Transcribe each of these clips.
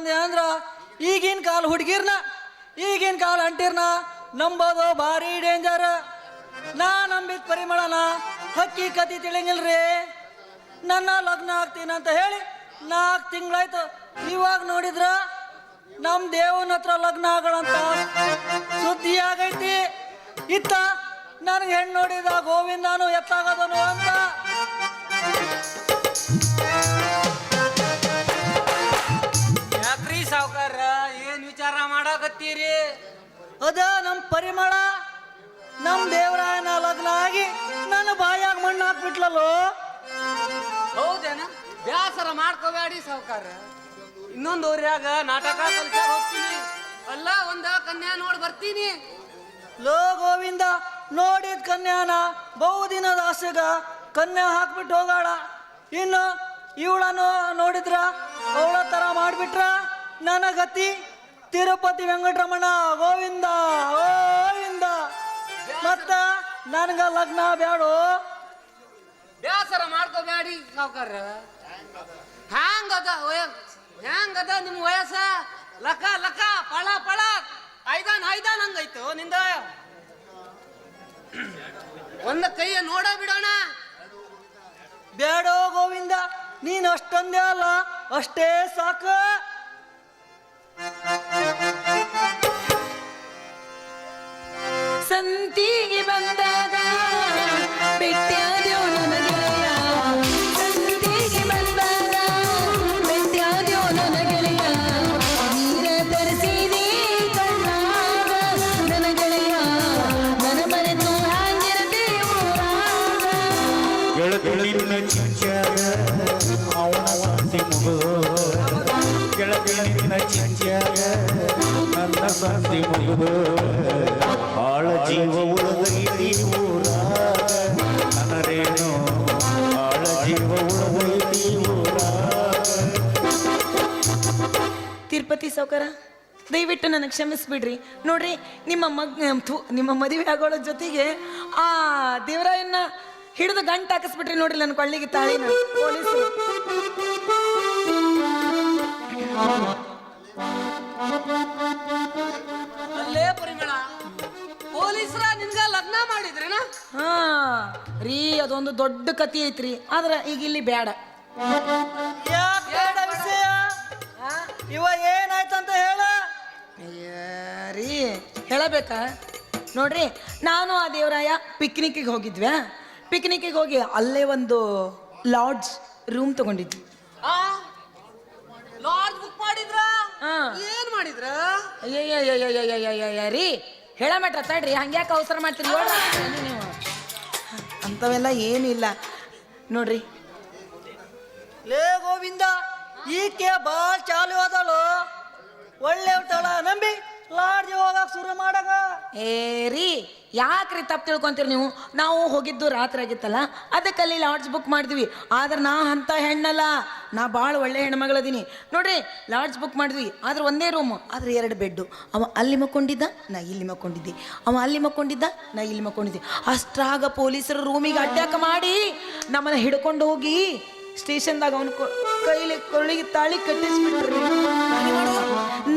ಅಂದೆ ಅಂದ್ರ ಈಗಿನ ಕಾಲ ಹುಡುಗಿರ್ನ ಈಗಿನ ಕಾಲ ಅಂಟಿರ್ನ ನಂಬೋದು ಭಾರಿ ಡೇಂಜರ್. ನಾ ನಂಬಿದ ಪರಿಮಳನ ಹಕ್ಕಿ ತಿಳಿಂಗಿಲ್ರಿ. ನನ್ನ ಲಗ್ನ ಆಗ್ತೀನಂತ ಹೇಳಿ 4 ತಿಂಗಳಾಯ್ತು. ಇವಾಗ ನೋಡಿದ್ರ ನಮ್ಮ ದೇವನ ಹತ್ರ ಲಗ್ನ ಆಗೋಣಂತ ಸುದ್ದಿ ಆಗೈತಿ. ಇತ್ತ ನನಗೆ ಹೆಣ್ಣು ನೋಡಿದ ಗೋವಿಂದನು ಎತ್ತಾಗದನು ಅಂತ. ಯಾಕ್ರಿ ಸಾವ್ಕಾರ ಏನ್ ವಿಚಾರ ಮಾಡಾಕತ್ತೀರಿ? ಅದ ನಮ್ಮ ಪರಿಮಳ ನಮ್ಮ ದೇವರಾಯನ ಲಗ್ನ ಆಗಿ ನನ್ನ ಬಾಯಾಗ ಮಣ್ಣು ಹಾಕ್ಬಿಟ್ಲಲ್ಲೋ. ಹೌದೇನ? ಬ್ಯಾಸರ ಮಾಡ್ಕೋಬೇಡಿ ಸಾವ್ಕಾರ. ಇನ್ನೊಂದು ಊರ್ಯಾಗ ನಾಟಕ ಕಲ್ಸ ಹೋಗ್ತೀನಿ. ಅಲ್ಲ ಒಂದ ಕನ್ಯಾ ನೋಡ್ ಬರ್ತೀನಿ. ಲೋ ಗೋವಿಂದ, ನೋಡಿದ ಕನ್ಯಾನ ಬಹುದಿನದ ಆಸೆಗ ಕನ್ಯಾ ಹಾಕ್ಬಿಟ್ಟು ಹೋಗಾಳ. ಇನ್ನು ಇವಳನ್ನು ನೋಡಿದ್ರ ಅವಳ ತರ ಮಾಡ್ಬಿಟ್ರ ನನ್ನ ಗತಿ ತಿರುಪತಿ ವೆಂಕಟರಮಣ ಗೋವಿಂದ ಗೋವಿಂದ. ಮತ್ತ ನನ್ಗ ಲಗ್ನ ಬ್ಯಾಡು. ಬ್ಯಾಸರ ಮಾಡ್ಕೋಬೇಡಿ ಸಾವ್ಕಾರ. ಹ್ಯಾಂಗದ ನಿಮ್ ವಯಸ್ಸ? ಲಕ ಲಕ ಪಳ ಪಳ ಐದಾನ್ ಹಂಗೈತು ನಿಂದ. ಒಂದ ಕೈಯ ನೋಡ ಬಿಡೋಣ. ಬ್ಯಾಡೋ ಗೋವಿಂದ, ನೀನ್ ಅಷ್ಟೊಂದೇ ಅಲ್ಲ, ಅಷ್ಟೇ ಸಾಕು. ಸಂತಿಗೆ ಬಂದಾಗ ಬೆಟ್ಟಾದ್ಯೋ ನನ್ನ ಗೆಳೆಯ, ಸಂತಿಗೆ ಬಂದಾಗ ಬೆಟ್ಟಾದ್ಯೋ ನನ್ನ ಗೆಳೆಯ, ನೀರ ತರಿಸಿದೆ ಕಣ್ಣಾಗ ನನ್ನ ಗೆಳೆಯ, ನನ್ನ ಮರೆತು ಹ್ಯಾಂಗಿರದೆ ಊರಾಗ. ಗೆಳತಿನ ಚಿಂಚಾಗ ಅವನ ಸಂತಿ ಮುಗಿದು, ಗೆಳತಿನ ಚಿಂಚಾಗ ನನ್ನ ಸಂತಿ ಮುಗಿದು, ಆಳ ಜೀವ ಉಳದೈತಿ ಊರಾಗ ನನರೇನು, ಆಳ ಜೀವ ಉಳದೈತಿ ಊರಾಗ. ತಿರುಪತಿ ಸಾವ್ಕಾರ, ದಯವಿಟ್ಟು ನನಗೆ ಕ್ಷಮಿಸ್ಬಿಡ್ರಿ. ನೋಡ್ರಿ, ನಿಮ್ಮ ಮದುವೆ ಆಗೋಳ ಜೊತೆಗೆ ಆ ದೇವರಾಯನ್ನ ಹಿಡಿದು ಗಂಟು ಹಾಕಿಸ್ಬಿಟ್ರಿ ನೋಡ್ರಿ ನನ್ನ ಕೊಳ್ಳಿಗೆ ತಾಳಿನ ಪೊಲೀಸರು. ಅಲ್ಲೇ ಪರಿಮಳ, ಪೊಲೀಸರ ನಿನ್ಗ ಲಗ್ನ ಮಾಡಿದ್ರೇನ? ಹಾ ರೀ, ಅದೊಂದು ದೊಡ್ಡ ಕತಿ ಐತ್ರಿ. ಆದ್ರೆ ಈಗ ಇಲ್ಲಿ ಬೇಡ. ಯಾಕ್ ಬೇಡ ವಿಷಯ? ಇವ ಏನಾಯ್ತಂತ ಹೇಳ. ರೀ ಹೇಳಬೇಕಾ? ನೋಡ್ರಿ, ನಾನು ಆ ದೇವರಾಯ ಪಿಕ್ನಿಕ್ಕಿಗೆ ಹೋಗಿದ್ವಿ. ಪಿಕ್ನಿಕ್ಕಿಗೆ ಹೋಗಿ ಅಲ್ಲೇ ಒಂದು ಲಾಡ್ಜ್ ರೂಮ್ ತಗೊಂಡಿದ್ವಿ. ಲಾಡ್ಜ್ ಬುಕ್ ಮಾಡಿದ್ರ? ಏನ್ ಮಾಡಿದ್ರ? ಅಯ್ಯಯ್ಯ ರೀ, ಹೇಳ ಮಾಡ್ರ ತಡ್ರಿ, ಹಂಗ್ಯಾಕೆ ಅವಸರ ಮಾಡ್ತೀರಿ? ನೀವು ಅಂಥವೆಲ್ಲ ಏನಿಲ್ಲ ನೋಡ್ರಿ. ಲೇ ಗೋವಿಂದ, ಈಕೆ ಬಾಳ್ ಚಾಲು ಅದಳು. ಒಳ್ಳೆ ತಳ ನಂಬಿ ಲಾಡ್ಜ್ ಹೋಗಕ್ ಶುರು ಮಾಡಗ. ಏ ರೀ, ಯಾಕ್ರಿ ತಪ್ಪು ತಿಳ್ಕೊಂತೀರಿ ನೀವು? ನಾವು ಹೋಗಿದ್ದು ರಾತ್ರಿ ಆಗಿತ್ತಲ್ಲ, ಅದಕ್ಕೆ ಅಲ್ಲಿ ಲಾಡ್ಜ್ ಬುಕ್ ಮಾಡಿದ್ವಿ. ಆದ್ರೆ ನಾ ಅಂತ ಹೆಣ್ಣಲ್ಲ, ನಾ ಭಾಳ ಒಳ್ಳೆ ಹೆಣ್ಮಗಳದೀನಿ. ನೋಡ್ರಿ, ಲಾಡ್ಜ್ ಬುಕ್ ಮಾಡಿದ್ವಿ. ಆದ್ರೆ ಒಂದೇ ರೂಮು, ಆದ್ರೆ 2 ಬೆಡ್ಡು. ಅವ ಅಲ್ಲಿ ಮಕ್ಕೊಂಡಿದ್ದ, ನಾ ಇಲ್ಲಿ ಮಕ್ಕೊಂಡಿದ್ದೆ. ಅವ ಅಲ್ಲಿ ಮಕ್ಕೊಂಡಿದ್ದ, ನಾ ಇಲ್ಲಿ ಮಕ್ಕೊಂಡಿದ್ದೆ. ಅಷ್ಟ್ರಾಗ ಪೊಲೀಸರು ರೂಮಿಗೆ ಅಟ್ಯಾಕ್ ಮಾಡಿ ನಮ್ಮನ್ನ ಹಿಡ್ಕೊಂಡು ಹೋಗಿ ಸ್ಟೇಷನ್ದಾಗ ಅವನು ಕೈಲಿ ಕೊಳ್ಳಿಗೆ ತಾಳಿ ಕಟ್ಟಿಸ್ಬಿಟ್ರಿ.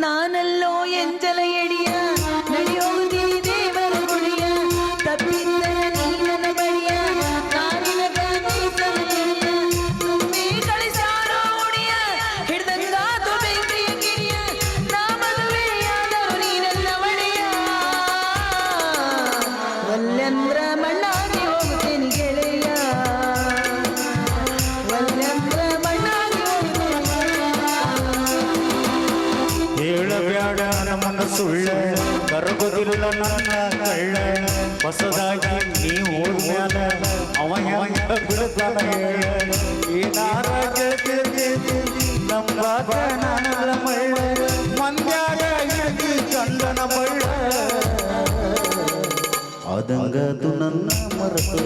ನಾನಲ್ಲೋ ಎಂಜಲ ಎಡಿಯ ನಡೆಯೋಗುತ್ತೀನಿ ದೇವರ ಗುಡಿಯ, ತಪ್ಪಿದ್ದರೆ ನೀನನ ಬಡಿಯ, ನಾನಿನ ತುಂಬಿ ಕಳಿಸಾರೋ ಉಡಿಯ, ಹಿಡ್ದಂಗಾದು ಬೆಂಕಿಯ ಗಿರಿಯ, ನಾ ಮದುವೆಯಾದವು ನೀನನ್ನ ಒಡೆಯ, ಒಲ್ಲೆಂದ್ರ ಮಣ್ಣಾಗಿ ಹೋಗುತ್ತೇನೆ ಗೆಳೆಯ, ಒಲ್ಲೆಂದ್ರ ಮಣ್ಣಾಗಿ ಹೇಳಬ್ಯಾಡ ನಮ್ಮನ್ನ ಸುಳ್ಳ, ಕರಗೋದಿಲ್ಲ ನನ್ನ ಕಳ್ಳ, ಹೊಸದಾಗಿ ನೀವು ಮ್ಯಾಲ ಅವ ಹೆಂಗ ಬಿಡುತ್ತಾನ ಹೇಳ, ಏನಾರ ಗೆಳತಿ ನಮ್ಮ ನಾನಲ್ಲ ಮಳ್ಳ, ಮಂದ್ಯಾಗ ಹಿಡಿದು ಕಂಡನ ಬಳ್ಳ, ಅದಂಗದು ನನ್ನ ಮರೆತು